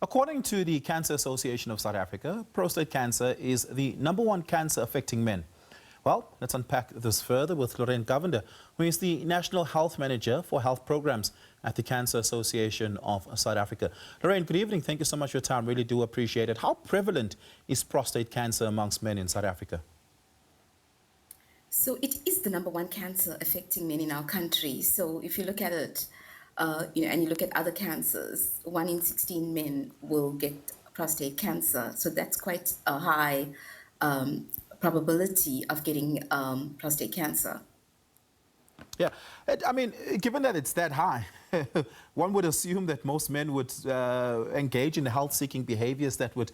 According to the Cancer Association of South Africa, prostate cancer is the #1 cancer affecting men. Well, let's unpack this further with Lorraine Govender, who is the National Health Manager for Health Programs at the Cancer Association of South Africa. Lorraine, good evening. Thank you so much for your time. Really do appreciate it. How prevalent is prostate cancer amongst men in South Africa? So it is the #1 cancer affecting men in our country. So if you look at it, and you look at other cancers, 1 in 16 men will get prostate cancer. So that's quite a high probability of getting prostate cancer. Yeah, I mean, given that it's that high, one would assume that most men would engage in health-seeking behaviors that would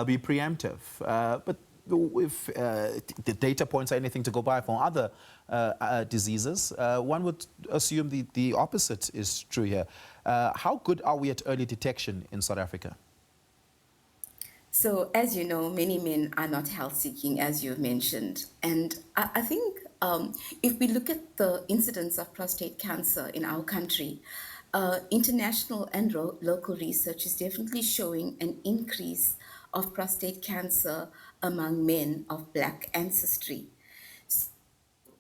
be preemptive. But if the data points are anything to go by for other diseases, one would assume the opposite is true here. How good are we at early detection in South Africa? So, as you know, many men are not health-seeking, as you've mentioned. And I think if we look at the incidence of prostate cancer in our country, international and local research is definitely showing an increase of prostate cancer among men of Black ancestry.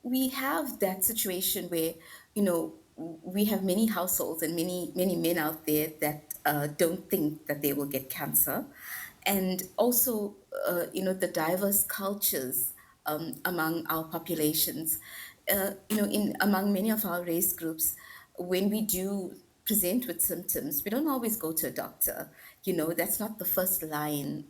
We have that situation where, we have many households and many men out there that don't think that they will get cancer. And also, the diverse cultures among our populations, among many of our race groups, when we do present with symptoms, we don't always go to a doctor. That's not the first line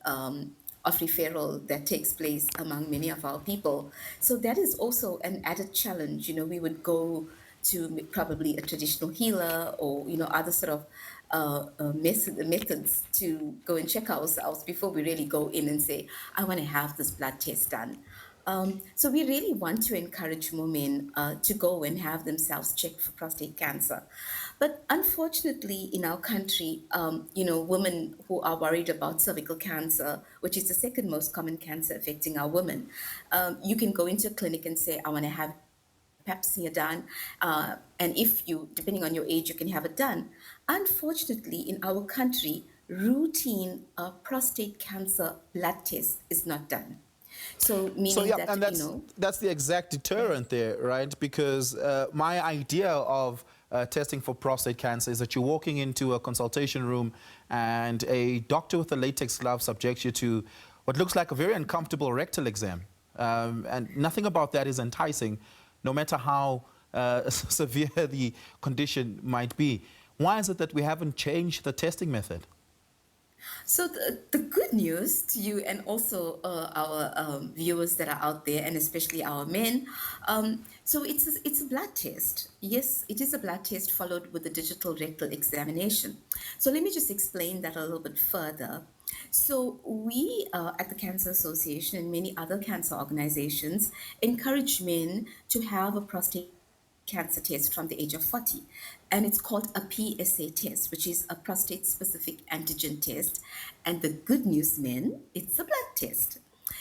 of referral that takes place among many of our people. So that is also an added challenge. We would go to probably a traditional healer or, other sort of methods to go and check ourselves before we really go in and say, I want to have this blood test done. So we really want to encourage more men to go and have themselves checked for prostate cancer. But unfortunately, in our country, women who are worried about cervical cancer, which is the second most common cancer affecting our women, you can go into a clinic and say, I want to have pap smear done, and if you, depending on your age, you can have it done. Unfortunately, in our country, routine prostate cancer blood test is not done. So meaning yeah, that, and that's the exact deterrent there, right? Because my idea of testing for prostate cancer is that you're walking into a consultation room and a doctor with a latex glove subjects you to what looks like a very uncomfortable rectal exam. And nothing about that is enticing, no matter how severe the condition might be. Why is it that we haven't changed the testing method? So the good news to you and also our viewers that are out there, and especially our men, so it's a blood test. Yes, it is a blood test followed with a digital rectal examination. So let me just explain that a little bit further. So we at the Cancer Association and many other cancer organizations encourage men to have a prostate cancer test from the age of 40. And it's called a PSA test, which is a prostate specific antigen test. And the good news, men, it's a blood test.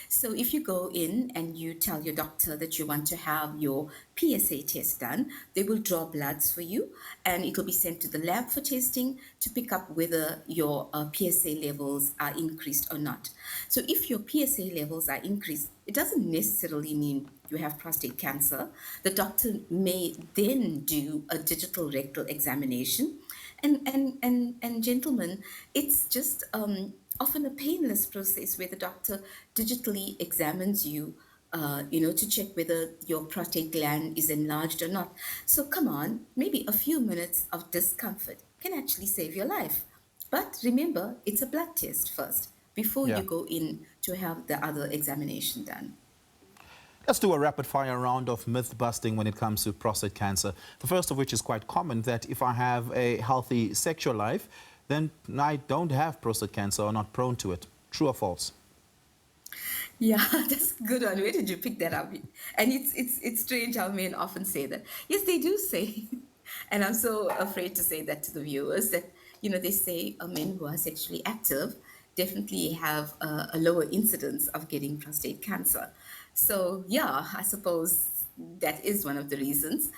So if you go in and you tell your doctor that you want to have your PSA test done, they will draw bloods for you and it will be sent to the lab for testing to pick up whether your PSA levels are increased or not. So if your PSA levels are increased, it doesn't necessarily mean you have prostate cancer. The doctor may then do a digital rectal examination. And gentlemen, it's just often a painless process where the doctor digitally examines you, to check whether your prostate gland is enlarged or not. So come on, maybe a few minutes of discomfort can actually save your life. But remember, it's a blood test first before you go in to have the other examination done. Let's do a rapid-fire round of myth-busting when it comes to prostate cancer. The first of which is quite common, that if I have a healthy sexual life, then I don't have prostate cancer or not prone to it. True or false? Yeah, that's a good one. Where did you pick that up? And it's strange how men often say that. Yes, they do say, and I'm so afraid to say that to the viewers, that, they say men who are sexually active definitely have a lower incidence of getting prostate cancer. So yeah, I suppose that is one of the reasons.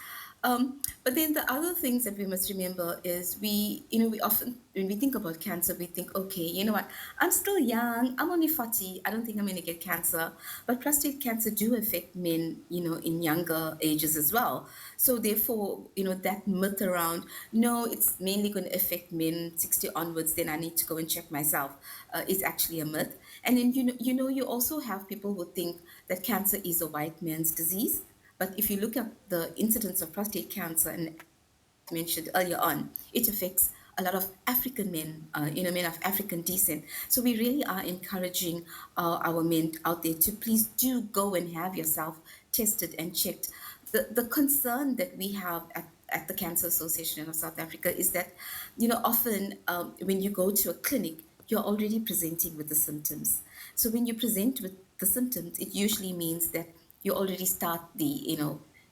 But then the other things that we must remember is we often, when we think about cancer, we think, okay, you know what, I'm still young, I'm only 40, I don't think I'm going to get cancer. But prostate cancer do affect men, in younger ages as well. So therefore, that myth around, no, it's mainly going to affect men 60 onwards, then I need to go and check myself, is actually a myth. And then, you also have people who think that cancer is a white man's disease. But if you look at the incidence of prostate cancer, and as mentioned earlier on, it affects a lot of African men, men of African descent. So we really are encouraging our men out there to please do go and have yourself tested and checked. The concern that we have at the Cancer Association of South Africa is that, often when you go to a clinic, you're already presenting with the symptoms. So when you present with the symptoms, it usually means that you already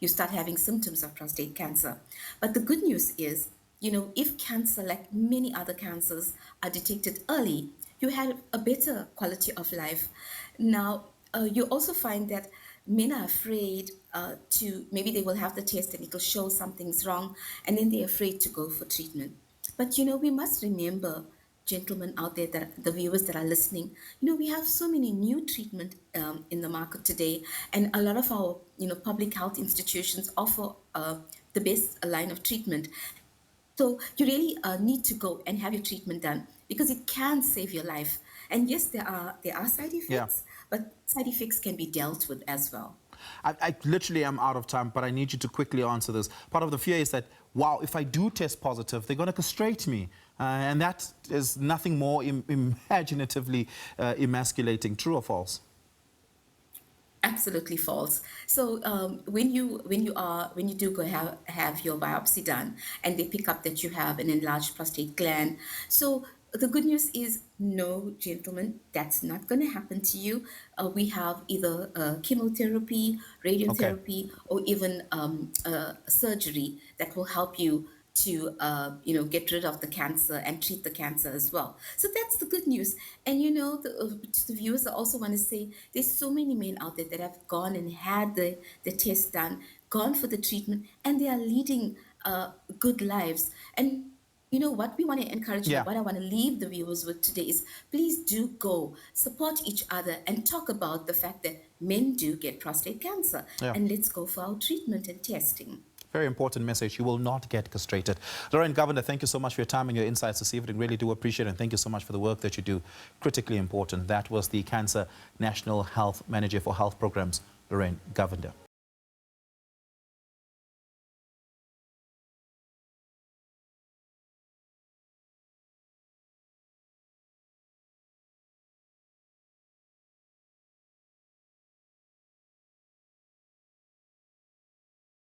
you start having symptoms of prostate cancer. But the good news is, if cancer, like many other cancers, are detected early, you have a better quality of life. Now, you also find that men are afraid maybe they will have the test and it'll show something's wrong, and then they're afraid to go for treatment. But we must remember, gentlemen out there, that the viewers that are listening, we have so many new treatment in the market today, and a lot of our public health institutions offer the best line of treatment. So you really need to go and have your treatment done, because it can save your life. And yes, there are side Yeah. effects, but side effects can be dealt with as well. I literally am out of time, but I need you to quickly answer this. Part of the fear is that, wow, if I do test positive, they're going to castrate me. And that is nothing more imaginatively emasculating. True or false? Absolutely false. So when you do go have your biopsy done, and they pick up that you have an enlarged prostate gland, so the good news is, no, gentlemen, that's not going to happen to you. We have either chemotherapy, Okay. radiotherapy, or even surgery that will help you to get rid of the cancer and treat the cancer as well. So that's the good news. And to the viewers, I also want to say, there's so many men out there that have gone and had the test done, gone for the treatment, and they are leading good lives. And what we want to encourage, Yeah. what I want to leave the viewers with today is, please do go support each other and talk about the fact that men do get prostate cancer, Yeah. and let's go for our treatment and testing. Very important message. You will not get castrated. Lorraine Govender, thank you so much for your time and your insights this evening. Really do appreciate it. And thank you so much for the work that you do. Critically important. That was the Cancer National Health Manager for Health Programs, Lorraine Govender.